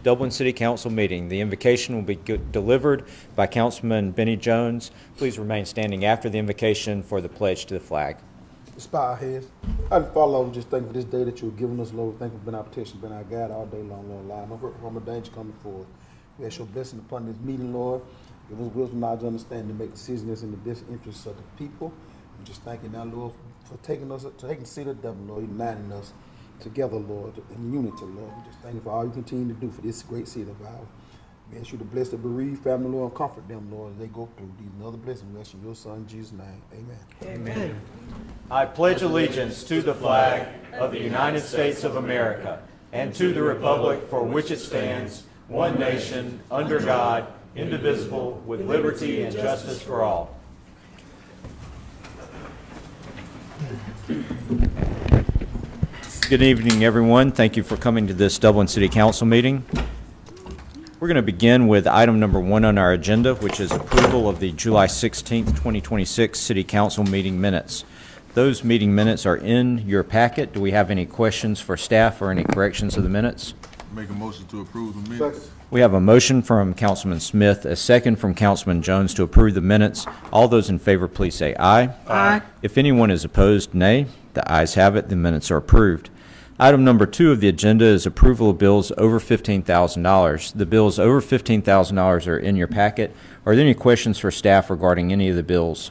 Dublin City Council meeting. The invocation will be delivered by Councilman Benny Jones. Please remain standing after the invocation for the pledge to the flag. Let's bow our heads. Heavenly Father, Lord, we just thank you for this day that you have given us, Lord. We thank you for being our protection, being our guide all day long, Lord. Line no hurt, harm, or danger coming forward. We ask your blessing upon this meeting, Lord. Give us wisdom, knowledge, understanding to make decisions in the best interests of the people. We just thank you now, Lord, for taking the city of Dublin, Lord, uniting us together, Lord, in unity, Lord. We just thank you for all you continue to do for this great city of ours. We ask you to bless the bereaved family, Lord, and comfort them, Lord, as they go through these and other blessings. We ask in your Son, Jesus' name. Amen. Amen. I pledge allegiance to the flag of the United States of America and to the republic for which it stands, one nation, under God, indivisible, with liberty and justice for all. Good evening, everyone. Thank you for coming to this Dublin City Council meeting. We're going to begin with item number 1 on our agenda, which is approval of the July 16th, 2026 City Council meeting minutes. Those meeting minutes are in your packet. Do we have any questions for staff or any corrections of the minutes? Make a motion to approve the minutes. We have a motion from Councilman Smith, a second from Councilman Jones to approve the minutes. All those in favor, please say aye. Aye. If anyone is opposed, nay. The ayes have it. The minutes are approved. Item number 2 of the agenda is approval of bills over $15,000. The bills over $15,000 are in your packet. Are there any questions for staff regarding any of the bills?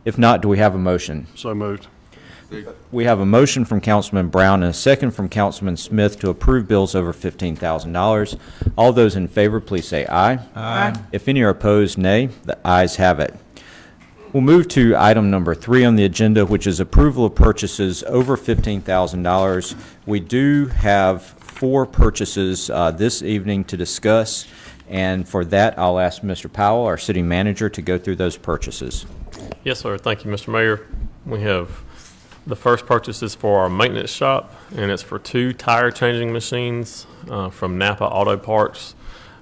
If not, do we have a motion? So moved. We have a motion from Councilman Brown and a second from Councilman Smith to approve bills over $15,000. All those in favor, please say aye. Aye. If any are opposed, nay. The ayes have it. We'll move to item number 3 on the agenda, which is approval of purchases over $15,000. We do have 4 purchases this evening to discuss, and for that, I'll ask Mr. Powell, our city manager, to go through those purchases. Yes, sir. Thank you, Mr. Mayor. We have the first purchase is for our maintenance shop, and it's for 2 tire changing machines from Napa Auto Parts.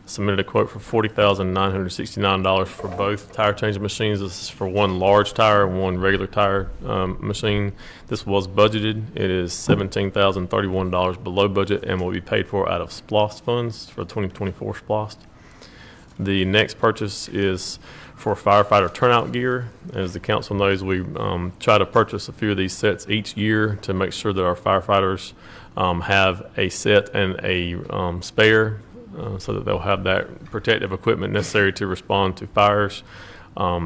Submitted a quote for $40,969 for both tire changing machines. This is for 1 large tire and 1 regular tire machine. This was budgeted. It is $17,031 below budget and will be paid for out of SPLOST funds for 2024 SPLOST. The next purchase is for firefighter turnout gear. As the council knows, we try to purchase a few of these sets each year to make sure that our firefighters have a set and a spare, so that they'll have that protective equipment necessary to respond to fires.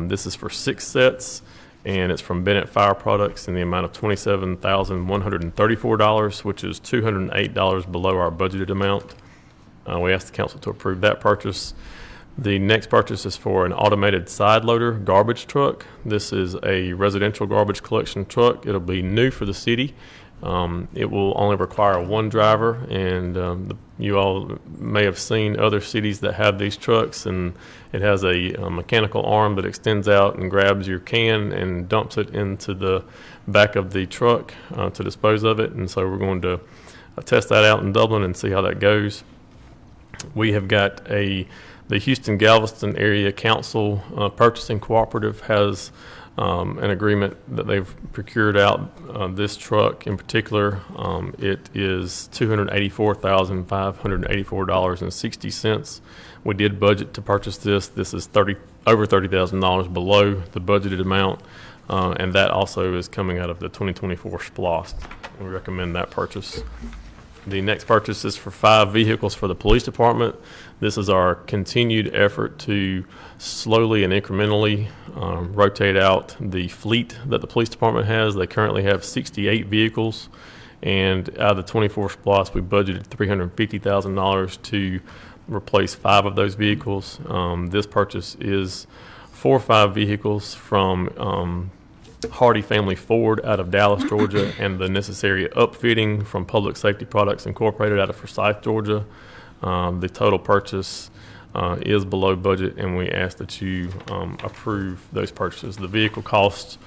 This is for 6 sets, and it's from Bennett Fire Products in the amount of $27,134, which is $208 below our budgeted amount. We ask the council to approve that purchase. The next purchase is for an automated side loader garbage truck. This is a residential garbage collection truck. It'll be new for the city. It will only require 1 driver, and you all may have seen other cities that have these trucks, and it has a mechanical arm that extends out and grabs your can and dumps it into the back of the truck to dispose of it. And so we're going to test that out in Dublin and see how that goes. We have got the Houston Galveston Area Council Purchasing Cooperative has an agreement that they've procured out this truck in particular. It is $284,584.60. We did budget to purchase this. This is over $30,000 below the budgeted amount, and that also is coming out of the 2024 SPLOST. We recommend that purchase. The next purchase is for 5 vehicles for the police department. This is our continued effort to slowly and incrementally rotate out the fleet that the police department has. They currently have 68 vehicles, and out of the 24 SPLOST, we budgeted $350,000 to replace 5 of those vehicles. This purchase is for 5 vehicles from Hardy Family Ford out of Dallas, Georgia, and the necessary upfitting from Public Safety Products Incorporated out of Forsyth, Georgia. The total purchase is below budget, and we ask that you approve those purchases. The vehicle cost,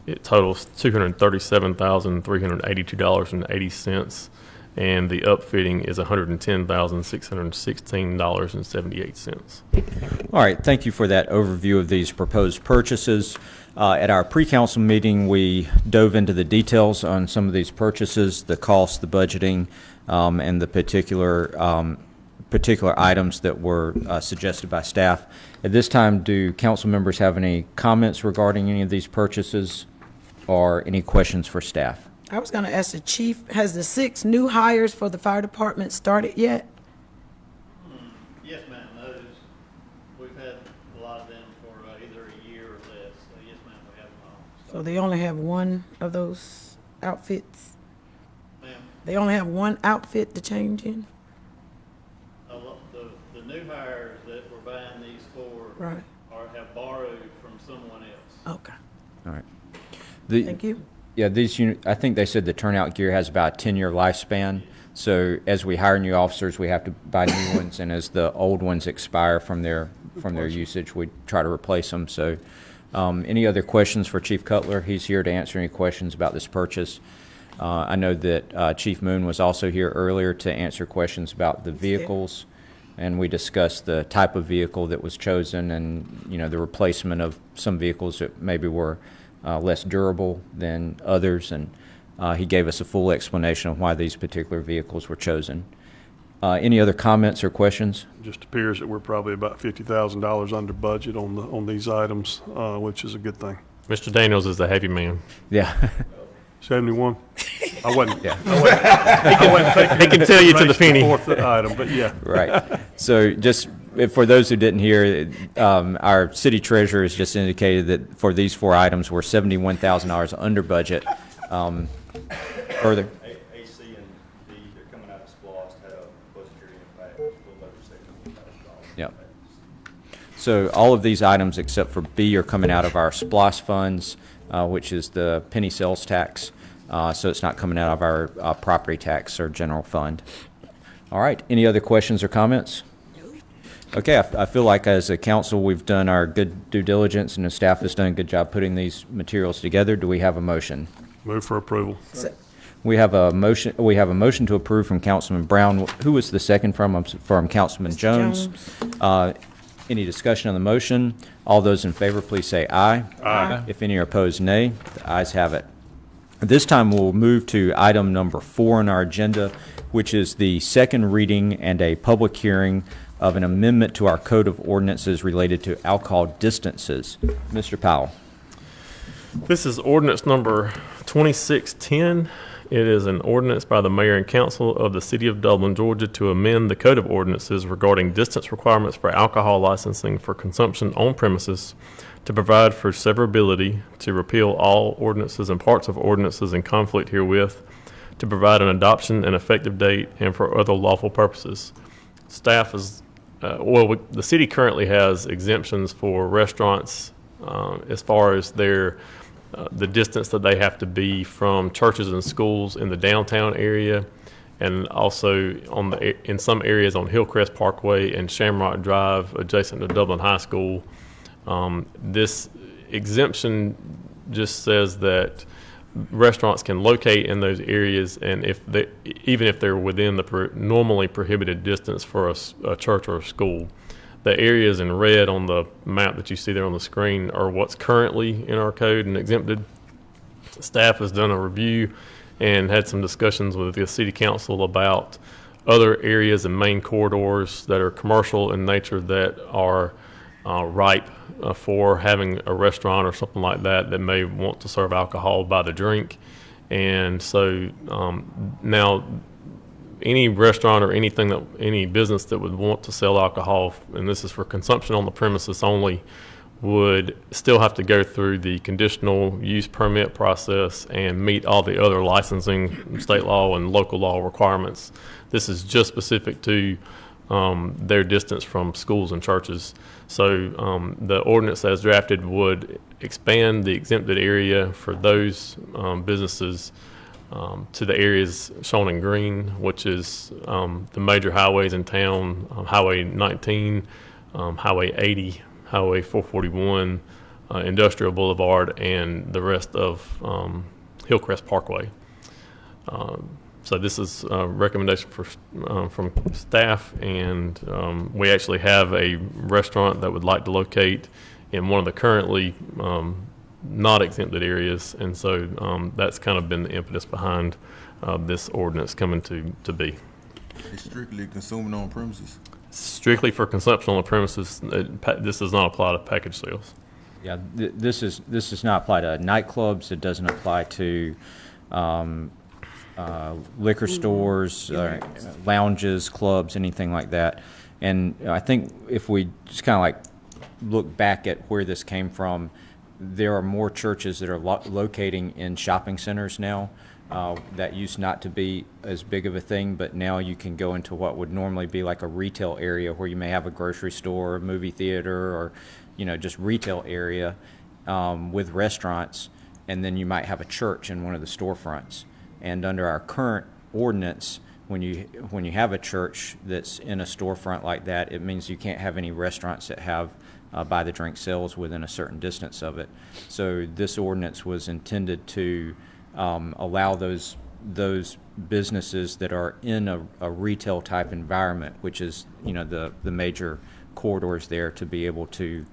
it totals $237,382.80, and the upfitting is $110,616.78. All right, thank you for that overview of these proposed purchases. At our pre-council meeting, we dove into the details on some of these purchases, the cost, the budgeting, and the particular particular items that were suggested by staff. At this time, do council members have any comments regarding any of these purchases or any questions for staff? I was going to ask the chief, has the 6 new hires for the fire department started yet? Yes, ma'am, those, we've had a lot of them for either a year or less, so yes, ma'am, we have them all. So they only have one of those outfits? Ma'am, They only have one outfit to change in? the new hires that we're buying these for Right. have borrowed from someone else. Okay, All right. The- thank you. Yeah, I think they said the turnout gear has about a 10-year lifespan. So as we hire new officers, we have to buy new ones, and as the old ones expire from their usage, we try to replace them. So any other questions for Chief Cutler? He's here to answer any questions about this purchase. I know that Chief Moon was also here earlier to answer questions about the vehicles, and we discussed the type of vehicle that was chosen and, you know, the replacement of some vehicles that maybe were less durable than others, and he gave us a full explanation of why these particular vehicles were chosen. Any other comments or questions? Just appears that we're probably about $50,000 under budget on these items, which is a good thing. Mr. Daniels is the heavy man. Yeah. 71? I wasn't. Yeah. I wasn't taking He can tell you to the penny. Fourth item, but yeah. Right. So just for those who didn't hear, our city treasurer has just indicated that for these 4 items, we're $71,000 under budget. Further? A, C, and D, they're coming out of SPLOST, had a budgetary impact, a little over $600,000. Yep. So all of these items except for B are coming out of our SPLOST funds, which is the penny sales tax. So it's not coming out of our property tax or general fund. All right. Any other questions or comments? Okay. I feel like as a council, we've done our good due diligence, and the staff has done a good job putting these materials together. Do we have a motion? Move for approval. We have a motion. We have a motion to approve from Councilman Brown. Who was the second from? From Councilman Jones. Any discussion on the motion? All those in favor, please say aye. Aye. If any are opposed, nay. The ayes have it. At this time, we'll move to item number 4 on our agenda, which is the second reading and a public hearing of an amendment to our Code of Ordinances related to alcohol distances. Mr. Powell. This is ordinance number 2610. It is an ordinance by the mayor and council of the city of Dublin, Georgia, to amend the Code of Ordinances regarding distance requirements for alcohol licensing for consumption on premises, to provide for severability, to repeal all ordinances and parts of ordinances in conflict herewith, to provide an adoption and effective date, and for other lawful purposes. Staff is, the city currently has exemptions for restaurants as far as their the distance that they have to be from churches and schools in the downtown area, and also in some areas on Hillcrest Parkway and Shamrock Drive adjacent to Dublin High School. This exemption just says that restaurants can locate in those areas, and even if they're within the normally prohibited distance for a church or a school. The areas in red on the map that you see there on the screen are what's currently in our code and exempted. Staff has done a review and had some discussions with the city council about other areas and main corridors that are commercial in nature that are ripe for having a restaurant or something like that may want to serve alcohol by the drink. And so now any restaurant or any business that would want to sell alcohol, and this is for consumption on the premises only, would still have to go through the conditional use permit process and meet all the other licensing, state law and local law requirements. This is just specific to their distance from schools and churches. So the ordinance as drafted would expand the exempted area for those businesses to the areas shown in green, which is the major highways in town, Highway 19, Highway 80, Highway 441, Industrial Boulevard, and the rest of Hillcrest Parkway. So this is a recommendation from staff, and we actually have a restaurant that would like to locate in one of the currently not exempted areas, and so that's kind of been the impetus behind this ordinance coming to be. It's strictly consuming on premises. Strictly for consumption on the premises, this does not apply to package sales. Yeah, this does not apply to nightclubs. It doesn't apply to liquor stores, lounges, clubs, anything like that. And I think if we just kind of like look back at where this came from, there are more churches that are locating in shopping centers now. That used not to be as big of a thing, but now you can go into what would normally be like a retail area where you may have a grocery store, a movie theater, or just retail area with restaurants, and then you might have a church in one of the storefronts. And under our current ordinance, when you have a church that's in a storefront like that, it means you can't have any restaurants that have buy the drink sales within a certain distance of it. So this ordinance was intended to allow those businesses that are in a retail type environment, which is the major corridors there, to be able to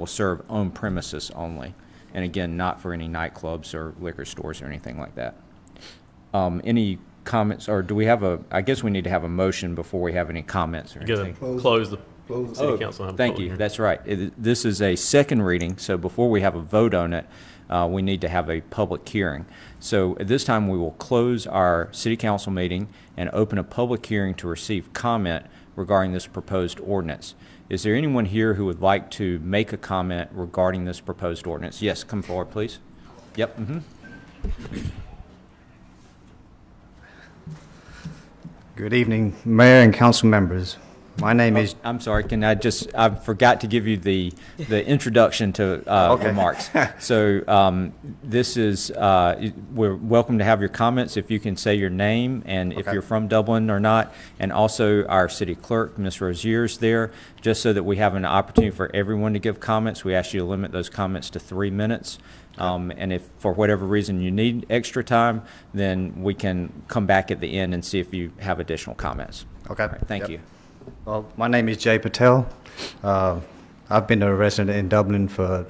serve on premises only, and again, not for any nightclubs or liquor stores or anything like that. Any comments, or do we have I guess we need to have a motion before we have any comments or You anything. gotta close the city council. and have a Thank public you. hearing. That's right. This is a second reading, so before we have a vote on it, we need to have a public hearing. So at this time, we will close our city council meeting and open a public hearing to receive comment regarding this proposed ordinance. Is there anyone here who would like to make a comment regarding this proposed ordinance? Yes, come forward, please. Yep. Good evening, Mayor and council members. My name is... I'm sorry, I forgot to give you the introduction to remarks. So this is, we're welcome to have your comments if you can say your name and if you're from Dublin or not, and also our city clerk, Ms. Rozier's there, just so that we have an opportunity for everyone to give comments. We ask you to limit those comments to 3 minutes. And if for whatever reason you need extra time, then we can come back at the end and see if you have additional comments. Okay. All right, thank you. Well, my name is Jay Patel. I've been a resident in Dublin for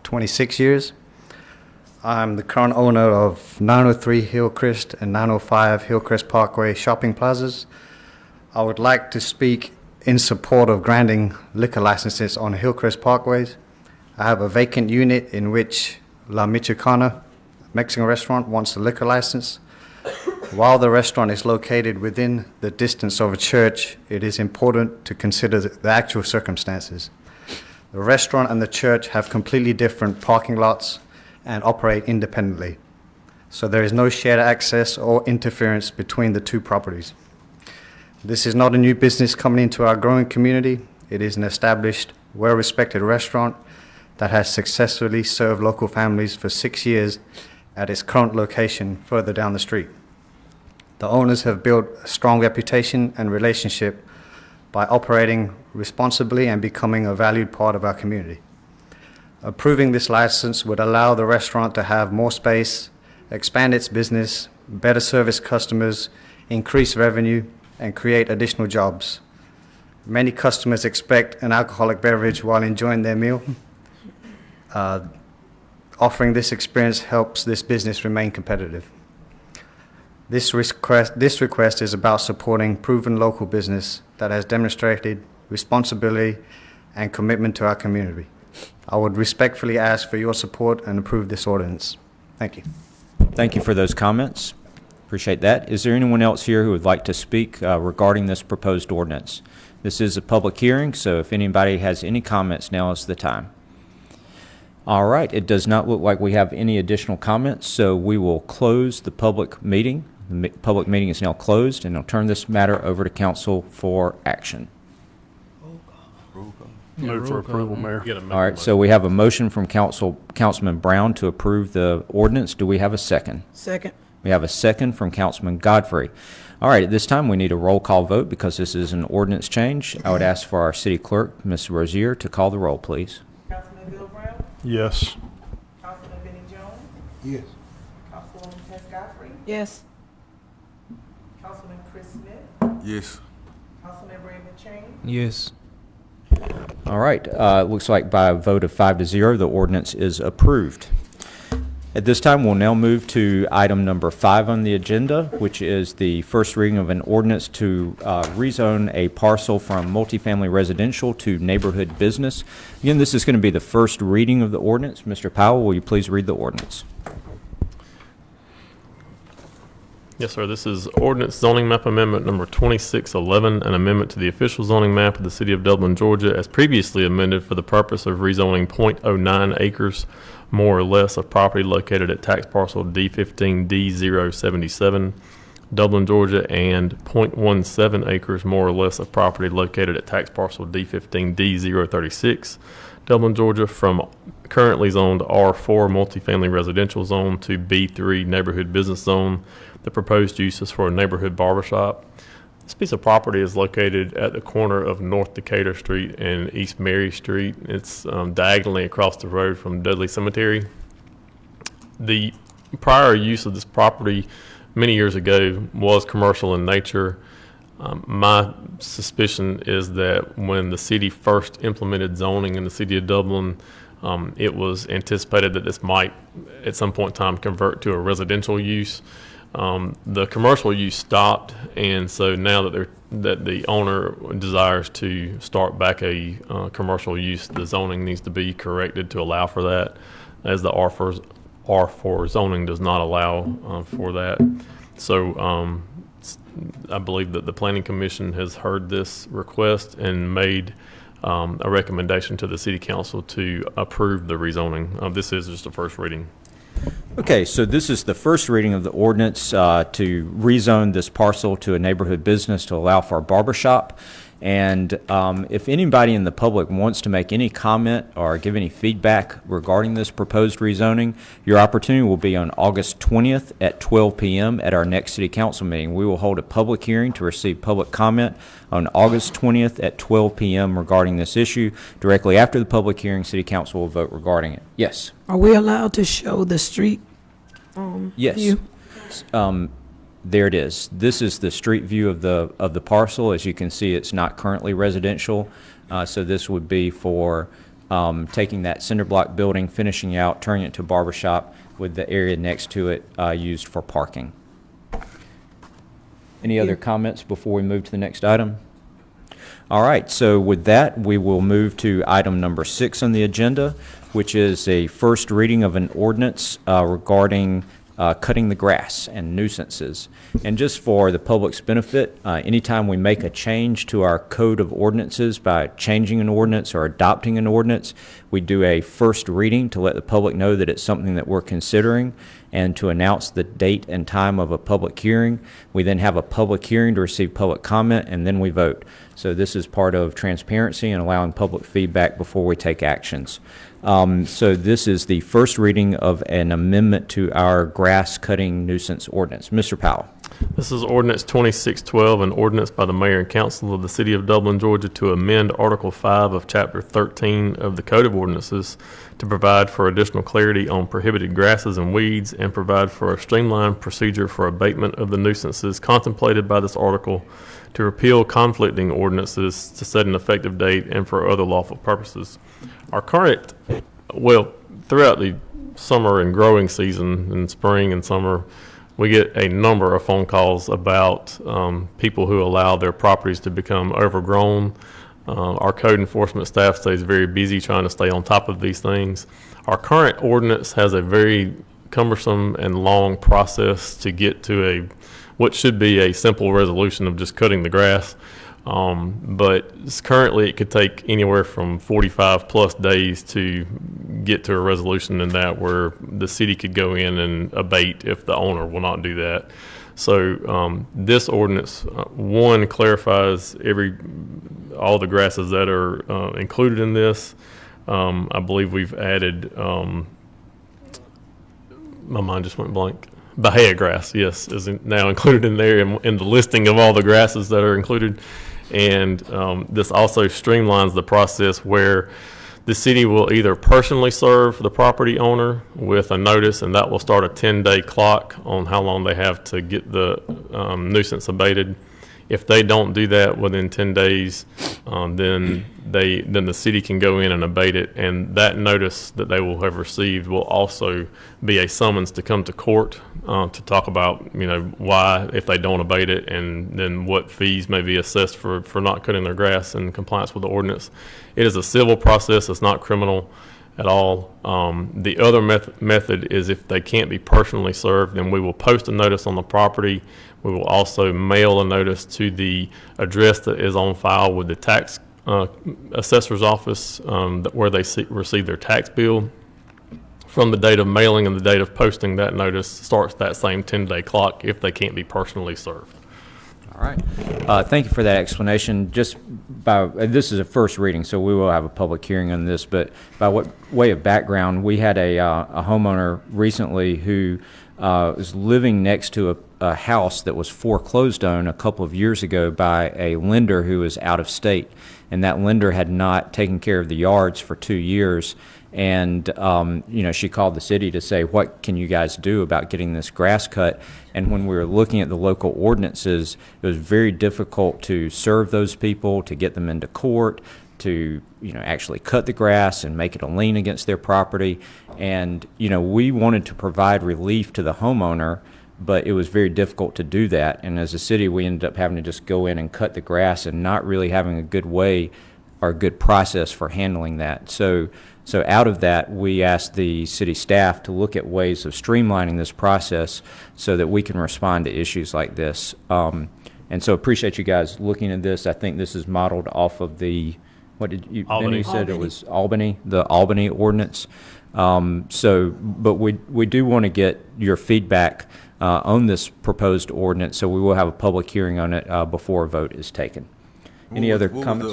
26 years. I'm the current owner of 903 Hillcrest and 905 Hillcrest Parkway shopping plazas. I would like to speak in support of granting liquor licenses on Hillcrest Parkways. I have a vacant unit in which La Michoacana Mexican restaurant wants a liquor license. While the restaurant is located within the distance of a church, it is important to consider the actual circumstances. The restaurant and the church have completely different parking lots and operate independently, so there is no shared access or interference between the two properties. This is not a new business coming into our growing community. It is an established, well-respected restaurant that has successfully served local families for 6 years at its current location further down the street. The owners have built a strong reputation and relationship by operating responsibly and becoming a valued part of our community. Approving this license would allow the restaurant to have more space, expand its business, better service customers, increase revenue, and create additional jobs. Many customers expect an alcoholic beverage while enjoying their meal. Offering this experience helps this business remain competitive. This request is about supporting proven local business that has demonstrated responsibility and commitment to our community. I would respectfully ask for your support and approve this ordinance. Thank you. Thank you for those comments. Appreciate that. Is there anyone else here who would like to speak regarding this proposed ordinance? This is a public hearing, so if anybody has any comments, now is the time. All right, it does not look like we have any additional comments, so we will close the public meeting. The public meeting is now closed, and I'll turn this matter over to council for action. Move for approval, Mayor. You gotta make All a right, so we have a motion from Councilman Brown to approve the ordinance. Do we have a second? Second. We have a second from Councilman Godfrey. All right, at this time, we need a roll call vote because this is an ordinance change. I would ask for our city clerk, Ms. Rozier, to call the roll, please. Councilman Bill Brown, Yes. Councilman Benny Jones, Yes. Councilwoman Tess Godfrey, Yes. Councilman Chris Smith, Yes. Councilman Raymond Chang, Yes. All right, looks like by a vote of 5-0, the ordinance is approved. At this time, we'll now move to item number 5 on the agenda, which is the first reading of an ordinance to rezone a parcel from multifamily residential to neighborhood business. Again, this is going to be the first reading of the ordinance. Mr. Powell, will you please read the ordinance? Yes, sir. This is ordinance zoning map amendment number 2611, an amendment to the official zoning map of the city of Dublin, Georgia, as previously amended for the purpose of rezoning .09 acres more or less of property located at tax parcel D15D077, Dublin, Georgia, and .17 acres more or less of property located at tax parcel D15D036, Dublin, Georgia, from currently zoned R4 multifamily residential zone to B3 neighborhood business zone. The proposed use is for a neighborhood barbershop. This piece of property is located at the corner of North Decatur Street and East Mary Street. It's diagonally across the road from Dudley Cemetery. The prior use of this property many years ago was commercial in nature. My suspicion is that when the city first implemented zoning in the city of Dublin, it was anticipated that this might at some point in time convert to a residential use. The commercial use stopped, and so now that the owner desires to start back a commercial use, the zoning needs to be corrected to allow for that, as the R4 zoning does not allow for that. So I believe that the Planning Commission has heard this request and made a recommendation to the City Council to approve the rezoning. This is just a first reading. Okay, so this is the first reading of the ordinance to rezone this parcel to a neighborhood business to allow for a barbershop. And if anybody in the public wants to make any comment or give any feedback regarding this proposed rezoning, your opportunity will be on August 20th at 12 p.m. at our next City Council meeting. We will hold a public hearing to receive public comment on August 20th at 12 p.m. regarding this issue. Directly after the public hearing, City Council will vote regarding it. Yes? Are we allowed to show the street Yes. view? There it is. This is the street view of the parcel. As you can see, it's not currently residential, so this would be for taking that cinder block building, finishing out, turning it to a barber shop with the area next to it used for parking. Any other comments before we move to the next item? All right, so with that, we will move to item number 6 on the agenda, which is a first reading of an ordinance regarding cutting the grass and nuisances. And just for the public's benefit, anytime we make a change to our code of ordinances by changing an ordinance or adopting an ordinance, we do a first reading to let the public know that it's something that we're considering and to announce the date and time of a public hearing. We then have a public hearing to receive public comment, and then we vote. So this is part of transparency and allowing public feedback before we take actions. So this is the first reading of an amendment to our grass cutting nuisance ordinance. Mr. Powell. This is ordinance 2612, an ordinance by the mayor and council of the city of Dublin, Georgia, to amend Article 5 of Chapter 13 of the Code of Ordinances to provide for additional clarity on prohibited grasses and weeds and provide for a streamlined procedure for abatement of the nuisances contemplated by this article, to repeal conflicting ordinances, to set an effective date, and for other lawful purposes. Our current, throughout the summer and growing season, in spring and summer, we get a number of phone calls about people who allow their properties to become overgrown. Our code enforcement staff stays very busy trying to stay on top of these things. Our current ordinance has a very cumbersome and long process to get to what should be a simple resolution of just cutting the grass. But currently it could take anywhere from 45 plus days to get to a resolution in that, where the city could go in and abate if the owner will not do that. So this ordinance, one, clarifies all the grasses that are included in this. I believe we've added, my mind just went blank. Bahia grass, yes, is now included in there in the listing of all the grasses that are included. And this also streamlines the process where the city will either personally serve the property owner with a notice, and that will start a 10-day clock on how long they have to get the nuisance abated. If they don't do that within 10 days, then the city can go in and abate it, and that notice that they will have received will also be a summons to come to court to talk about, why if they don't abate it, and then what fees may be assessed for not cutting their grass in compliance with the ordinance. It is a civil process. It's not criminal at all. The other method is if they can't be personally served, then we will post a notice on the property. We will also mail a notice to the address that is on file with the tax assessor's office where they receive their tax bill. From the date of mailing and the date of posting, that notice starts that same 10-day clock if they can't be personally served. All right. Thank you for that explanation. Just this is a first reading, so we will have a public hearing on this, but by way of background, we had a homeowner recently who was living next to a house that was foreclosed on a couple of years ago by a lender who was out of state, and that lender had not taken care of the yards for 2 years. And, she called the city to say, what can you guys do about getting this grass cut? And when we were looking at the local ordinances, it was very difficult to serve those people, to get them into court, to, actually cut the grass and make it a lien against their property. And, we wanted to provide relief to the homeowner, but it was very difficult to do that. And as a city, we ended up having to just go in and cut the grass and not really having a good way or a good process for handling that. So out of that, we asked the city staff to look at ways of streamlining this process so that we can respond to issues like this. And so appreciate you guys looking at this. I think this is modeled off of the, what did you, Albany. Benny said it was Albany, the Albany ordinance. But we do want to get your feedback on this proposed ordinance, so we will have a public hearing on it before a vote is taken. Any other comments?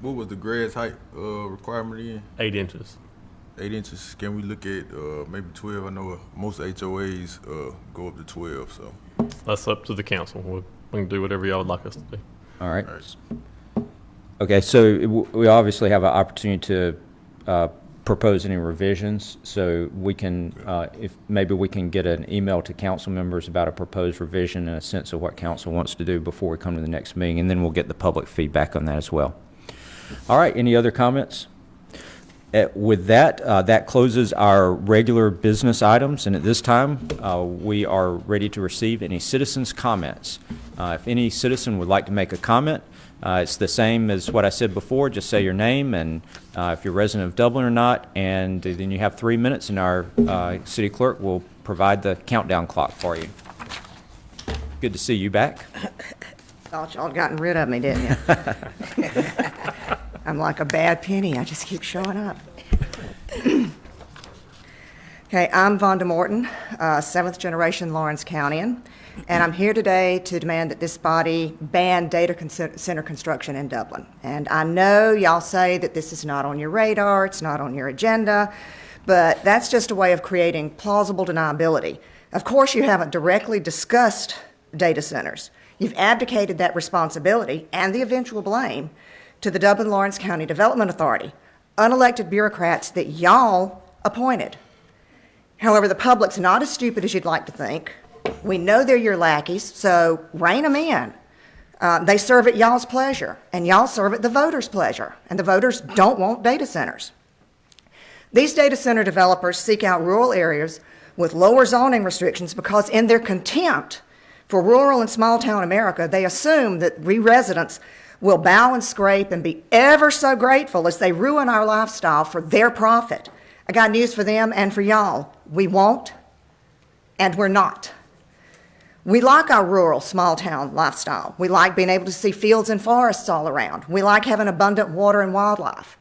What was the grass height requirement again? 8 inches. 8 inches. Can we look at maybe 12? I know most HOAs go up to 12. So That's up to the council. We can do whatever y'all would like us to do. All right. Okay, so we obviously have an opportunity to propose any revisions, so we can, if maybe we can get an email to council members about a proposed revision and a sense of what council wants to do before we come to the next meeting, and then we'll get the public feedback on that as well. All right, any other comments? With that, that closes our regular business items, and at this time, we are ready to receive any citizens' comments. If any citizen would like to make a comment, it's the same as what I said before. Just say your name and if you're a resident of Dublin or not, and then you have 3 minutes, and our city clerk will provide the countdown clock for you. Good to see you back. Thought y'all gotten rid of me, didn't you? I'm like a bad penny. I just keep showing up. Okay, I'm Vonda Morton, 7th generation Lawrence Countyan, and I'm here today to demand that this body ban data center construction in Dublin. And I know y'all say that this is not on your radar, it's not on your agenda, but that's just a way of creating plausible deniability. Of course, you haven't directly discussed data centers. You've abdicated that responsibility and the eventual blame to the Dublin-Lawrence County Development Authority, unelected bureaucrats that y'all appointed. However, the public's not as stupid as you'd like to think. We know they're your lackeys, so rein them in. They serve at y'all's pleasure, and y'all serve at the voters' pleasure, and the voters don't want data centers. These data center developers seek out rural areas with lower zoning restrictions because in their contempt for rural and small-town America, they assume that we residents will bow and scrape and be ever so grateful as they ruin our lifestyle for their profit. I got news for them and for y'all. We won't, and we're not. We like our rural, small-town lifestyle. We like being able to see fields and forests all around. We like having abundant water and wildlife.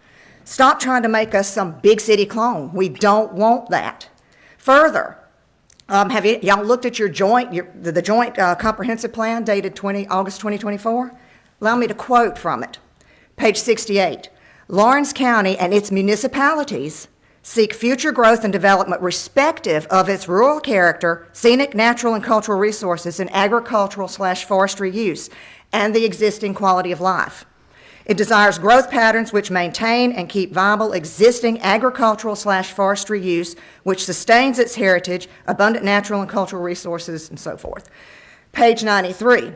Stop trying to make us some big city clone. We don't want that. Further, have y'all looked at the joint comprehensive plan dated August 2024? Allow me to quote from it. Page 68. Lawrence County and its municipalities seek future growth and development respective of its rural character, scenic, natural, and cultural resources, and agricultural/forestry use, and the existing quality of life. It desires growth patterns which maintain and keep viable existing agricultural/forestry use, which sustains its heritage, abundant natural and cultural resources, and so forth. Page 93.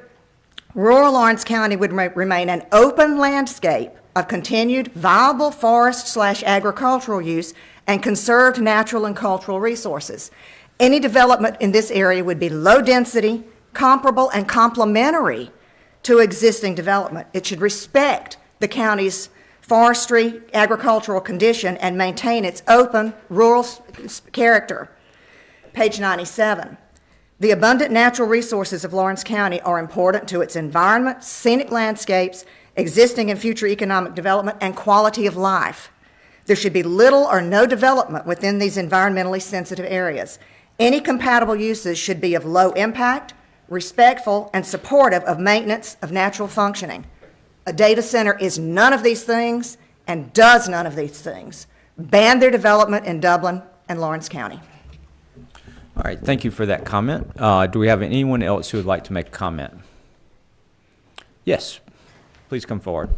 Rural Lawrence County would remain an open landscape of continued viable forest/agricultural use and conserved natural and cultural resources. Any development in this area would be low density, comparable, and complementary to existing development. It should respect the county's forestry, agricultural condition, and maintain its open, rural character. Page 97. The abundant natural resources of Lawrence County are important to its environment, scenic landscapes, existing and future economic development, and quality of life. There should be little or no development within these environmentally sensitive areas. Any compatible uses should be of low impact, respectful, and supportive of maintenance of natural functioning. A data center is none of these things and does none of these things. Ban their development in Dublin and Lawrence County. All right, thank you for that comment. Do we have anyone else who would like to make a comment? Yes, please come forward.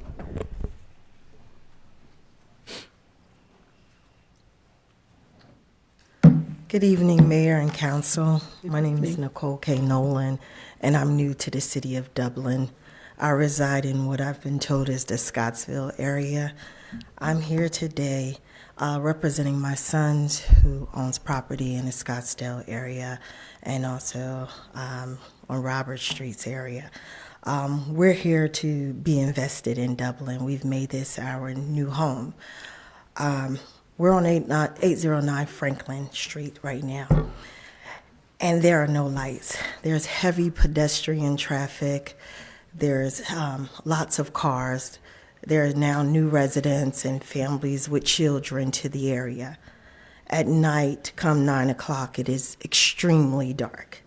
Good evening, Mayor and Council. My name is Nicole K. Nolan, and I'm new to the city of Dublin. I reside in what I've been told is the Scottsville area. I'm here today representing my son who owns property in the Scottsdale area and also on Robert Street's area. We're here to be invested in Dublin. We've made this our new home. We're on 809 Franklin Street right now, and there are no lights. There's heavy pedestrian traffic. There's lots of cars. There are now new residents and families with children to the area. At night, come 9 o'clock, it is extremely dark.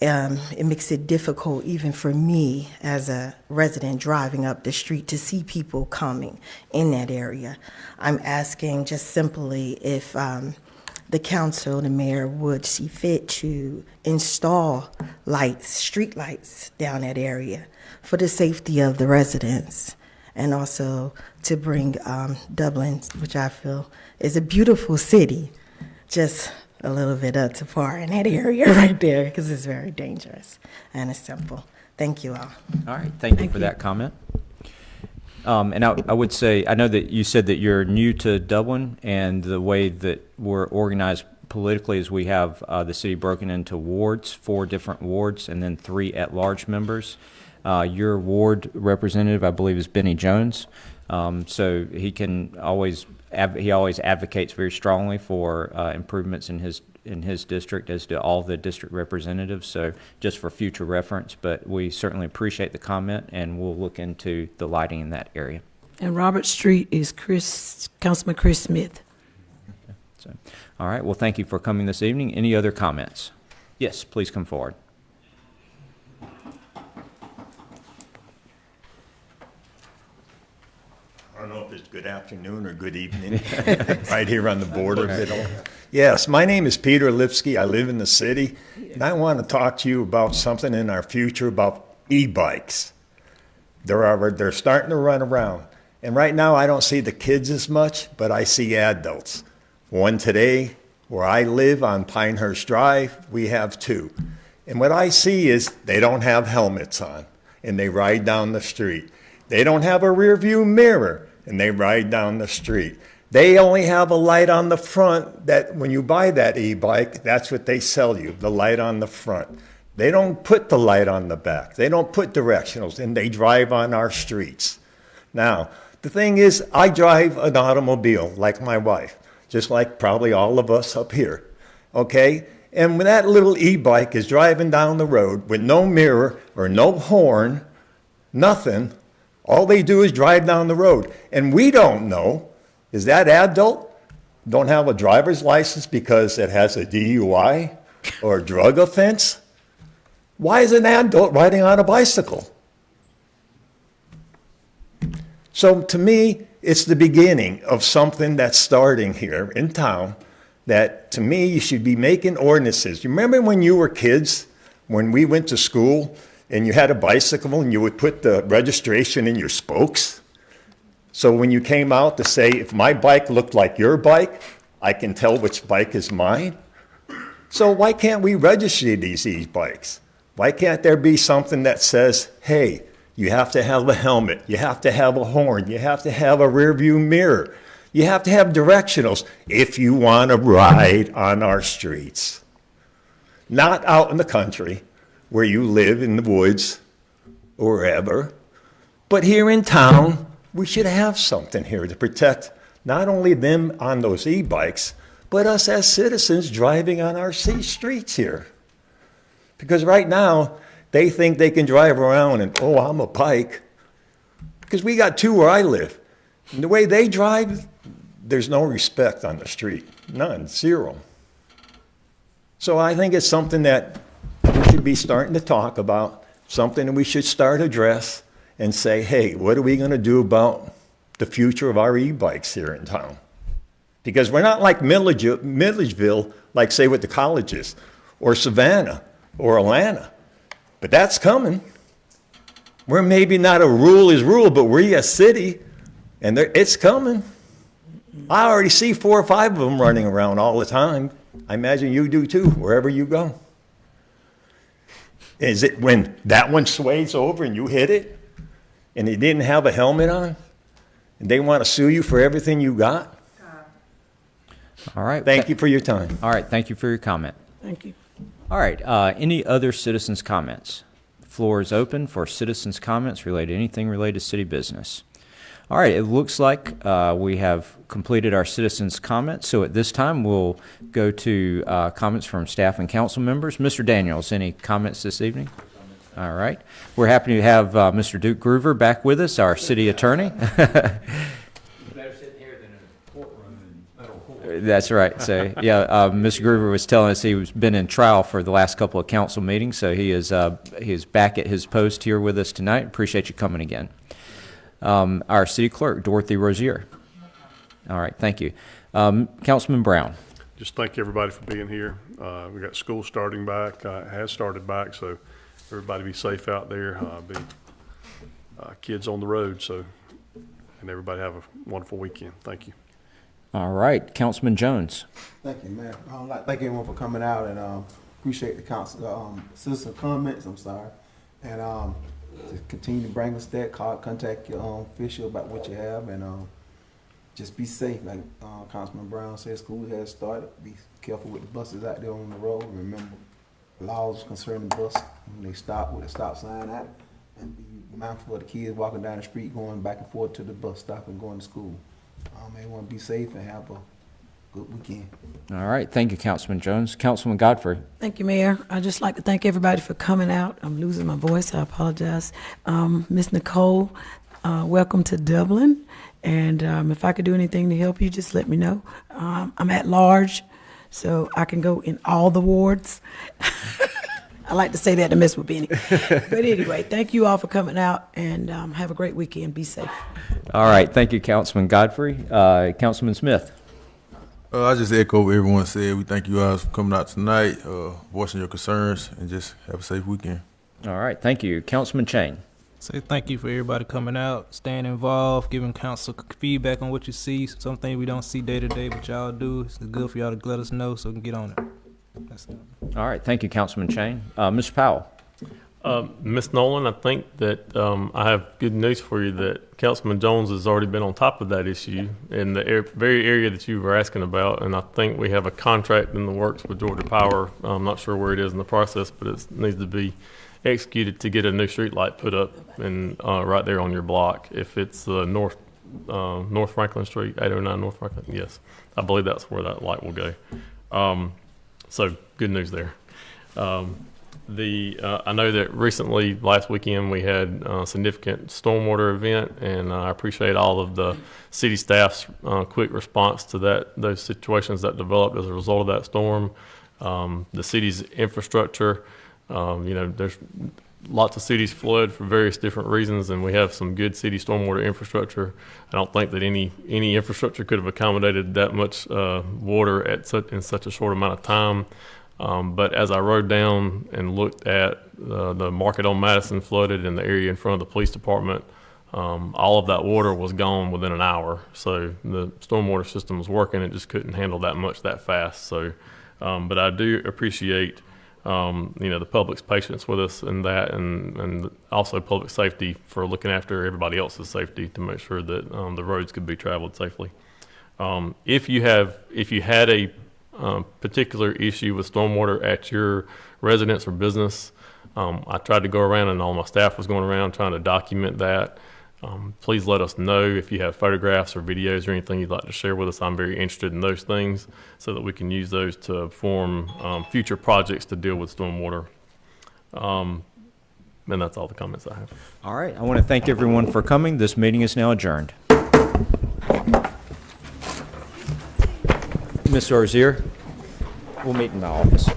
It makes it difficult even for me as a resident driving up the street to see people coming in that area. I'm asking just simply if the council, the mayor, would see fit to install lights, street lights down that area for the safety of the residents, and also to bring Dublin, which I feel is a beautiful city, just a little bit up to par in that area right there, because it's very dangerous and it's simple. Thank you all. All right, thank you for that comment. And I would say, I know that you said that you're new to Dublin, and the way that we're organized politically is we have the city broken into wards, 4 different wards, and then 3 at-large members. Your ward representative, I believe, is Benny Jones. So he can always advocates very strongly for improvements in his district, as do all the district representatives. So just for future reference, but we certainly appreciate the comment, and we'll look into the lighting in that area. And Robert Street is Councilman Chris Smith. So, all right. Well, thank you for coming this evening. Any other comments? Yes, please come forward. I don't know if it's good afternoon or good evening, right here on the border. Yes, my name is Peter Lipsky. I live in the city, and I want to talk to you about something in our future about e-bikes. They're starting to run around, and right now I don't see the kids as much, but I see adults. One today, where I live on Pinehurst Drive, we have 2. And what I see is they don't have helmets on, and they ride down the street. They don't have a rear view mirror, and they ride down the street. They only have a light on the front that when you buy that e-bike, that's what they sell you, the light on the front. They don't put the light on the back. They don't put directionals, and they drive on our streets. Now, the thing is, I drive an automobile like my wife, just like probably all of us up here, okay? And when that little e-bike is driving down the road with no mirror or no horn, nothing, all they do is drive down the road. And we don't know, is that adult don't have a driver's license because it has a DUI or a drug offense? Why is an adult riding on a bicycle? So to me, it's the beginning of something that's starting here in town that, to me, you should be making ordinances. You remember when you were kids, when we went to school, and you had a bicycle and you would put the registration in your spokes? So when you came out to say, if my bike looked like your bike, I can tell which bike is mine? So why can't we register these e-bikes? Why can't there be something that says, hey, you have to have a helmet, you have to have a horn, you have to have a rear view mirror, you have to have directionals if you want to ride on our streets. Not out in the country where you live in the woods or wherever, but here in town, we should have something here to protect not only them on those e-bikes, but us as citizens driving on our streets here. Because right now, they think they can drive around and, oh, I'm a bike. Because we got two where I live. And the way they drive, there's no respect on the street. None, zero. So I think it's something that we should be starting to talk about, something that we should start to address and say, hey, what are we going to do about the future of our e-bikes here in town? Because we're not like Milledgeville, like say with the colleges, or Savannah, or Atlanta. But that's coming. We're maybe not a rule is rule, but we're a city, and it's coming. I already see 4 or 5 of them running around all the time. I imagine you do too, wherever you go. Is it when that one sways over and you hit it, and they didn't have a helmet on, and they want to sue you for everything you got? All right. Thank you for your time. All right, thank you for your comment. Thank you. All right, any other citizens' comments? The floor is open for citizens' comments related to anything related to city business. All right, it looks like we have completed our citizens' comments, so at this time we'll go to comments from staff and council members. Mr. Daniels, any comments this evening? All right. We're happy to have Mr. Duke Groover back with us, our city attorney. That's right. So, yeah, Mr. Groover was telling us he's been in trial for the last couple of council meetings, so he is back at his post here with us tonight. Appreciate you coming again. Our city clerk, Dorothy Rozier. All right, thank you. Councilman Brown. Just thank everybody for being here. We got school starting back, it has started back, so everybody be safe out there, kids on the road, so, and everybody have a wonderful weekend. Thank you. All right, Councilman Jones. Thank you, man. Thank everyone for coming out, and appreciate the council, citizen comments, and to continue to bring us that, contact your official about what you have, and just be safe. Like Councilman Brown said, school has started. Be careful with the buses out there on the road. Remember laws concerning bus when they stop with a stop sign out, and be mindful of the kids walking down the street going back and forth to the bus stop and going to school. Everyone be safe and have a good weekend. All right, thank you, Councilman Jones. Councilman Godfrey. Thank you, Mayor. I'd just like to thank everybody for coming out. I'm losing my voice. I apologize. Miss Nicole, welcome to Dublin. And if I could do anything to help you, just let me know. I'm at large, so I can go in all the wards. I like to say that to mess with Benny. But anyway, thank you all for coming out, and have a great weekend. Be safe. All right, thank you, Councilman Godfrey. Councilman Smith. I just echo what everyone said. We thank you guys for coming out tonight, voicing your concerns, and just have a safe weekend. All right, thank you. Councilman Chain. Say thank you for everybody coming out, staying involved, giving council feedback on what you see. Something we don't see day to day, but y'all do. It's good for y'all to let us know so we can get on it. That's it. All right, thank you, Councilman Chain. Mr. Powell. Ms. Nolan, I think that I have good news for you that Councilman Jones has already been on top of that issue in the very area that you were asking about, and I think we have a contract in the works with Georgia Power. I'm not sure where it is in the process, but it needs to be executed to get a new street light put up and right there on your block. If it's North Franklin Street, 809 North Franklin, yes, I believe that's where that light will go. So good news there. I know that recently, last weekend, we had a significant stormwater event, and I appreciate all of the city staff's quick response to those situations that developed as a result of that storm. The city's infrastructure, there's lots of cities flood for various different reasons, and we have some good city stormwater infrastructure. I don't think that any infrastructure could have accommodated that much water in such a short amount of time. But as I rode down and looked at the market on Madison flooded and the area in front of the police department, all of that water was gone within an hour. So the stormwater system was working. It just couldn't handle that much that fast. So, but I do appreciate the public's patience with us and that, and also public safety for looking after everybody else's safety to make sure that the roads could be traveled safely. If you had a particular issue with stormwater at your residence or business, I tried to go around, and all my staff was going around trying to document that. Please let us know if you have photographs or videos or anything you'd like to share with us. I'm very interested in those things so that we can use those to form future projects to deal with stormwater. And that's all the comments I have. All right. I want to thank everyone for coming. This meeting is now adjourned. Ms. Arzier, we'll meet in my office.